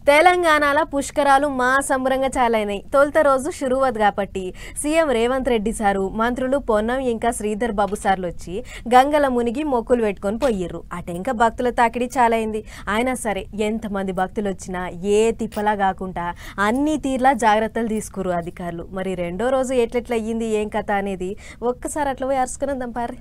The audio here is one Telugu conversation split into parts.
తెలంగాణలో పుష్కరాలు మా సంబరంగా చాలైనాయి. తొలుత రోజు షురువత్ కాబట్టి సీఎం రేవంత్ రెడ్డి సారు, మంత్రులు పొన్నం ఇంకా శ్రీధర్ బాబు సార్లు వచ్చి గంగల మునిగి మొక్కులు పెట్టుకొని పోయిర్రు. అటెంక భక్తుల తాకిడి చాలైంది. అయినా సరే ఎంతమంది భక్తులు వచ్చినా ఏ తిప్పలా కాకుండా అన్ని తీర్లా జాగ్రత్తలు తీసుకురు అధికారులు. మరి రెండో రోజు ఎట్లెట్లా అయ్యింది ఏం కథ అనేది ఒక్కసారి అట్లా పోయి అరుచుకునేద్దాం పారి.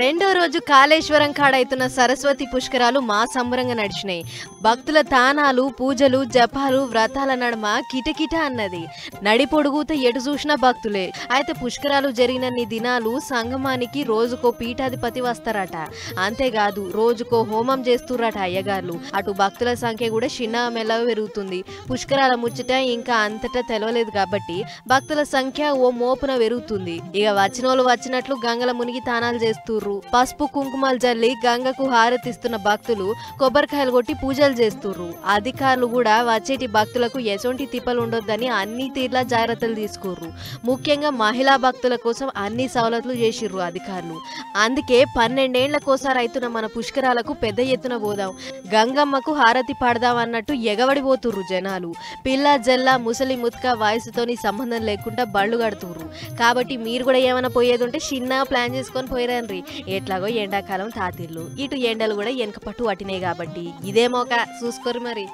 రెండో రోజు కాళేశ్వరం కాడైతున్న సరస్వతి పుష్కరాలు మా సంబరంగా నడిచినాయి. భక్తుల తానాలు, పూజలు, జపాలు, వ్రతాల నడుమ కిటకిట అన్నది. నడి పొడుగుత ఎటు చూసినా భక్తులే. అయితే పుష్కరాలు జరిగినన్ని దినాలు సంగమానికి రోజుకో పీఠాధిపతి వస్తారట. అంతేకాదు రోజుకో హోమం చేస్తుర్రట అయ్యగారులు. అటు భక్తుల సంఖ్య కూడా చిన్న మెల్లగా పెరుగుతుంది. పుష్కరాల ముచ్చట ఇంకా అంతటా తెలవలేదు కాబట్టి భక్తుల సంఖ్య ఓ మోపున పెరుగుతుంది. ఇక వచ్చినోళ్ళు వచ్చినట్లు గంగల మునిగి తానాలు చేస్తుర్రు. పసుపు కుంకుమలు జల్లి గంగకు హారతిస్తున్న భక్తులు కొబ్బరికాయలు కొట్టి పూజలు చేస్తుర్రు. అధికారులు కూడా వచ్చేటి భక్తులకు ఎసొంటి తిప్పలు ఉండొద్దని అన్ని తీర్ల జాగ్రత్తలు తీసుకుర్రు. ముఖ్యంగా మహిళా భక్తుల కోసం అన్ని సవలతులు చేసిర్రు అధికారులు. అందుకే 12 ఏళ్లకోసారి అవుతున్న మన పుష్కరాలకు పెద్ద ఎత్తున పోదాం, గంగమ్మకు హారతి పాడదాం అన్నట్టు ఎగబడిపోతుర్రు జనాలు. పిల్ల జల్ల ముసలి ముత్క వయసుతోని సంబంధం లేకుండా బళ్ళు కడుతుర్రు. కాబట్టి మీరు కూడా ఏమైనా పోయేది ఉంటే చిన్నగా ప్లాన్ చేసుకొని పోయిరండ్రి. ఎట్లాగో ఎండాకాలం తాతిర్లు, ఇటు ఎండలు కూడా వెనక పట్టు పట్టినాయి కాబట్టి ఇదేమోక చూసుకోరు మరి.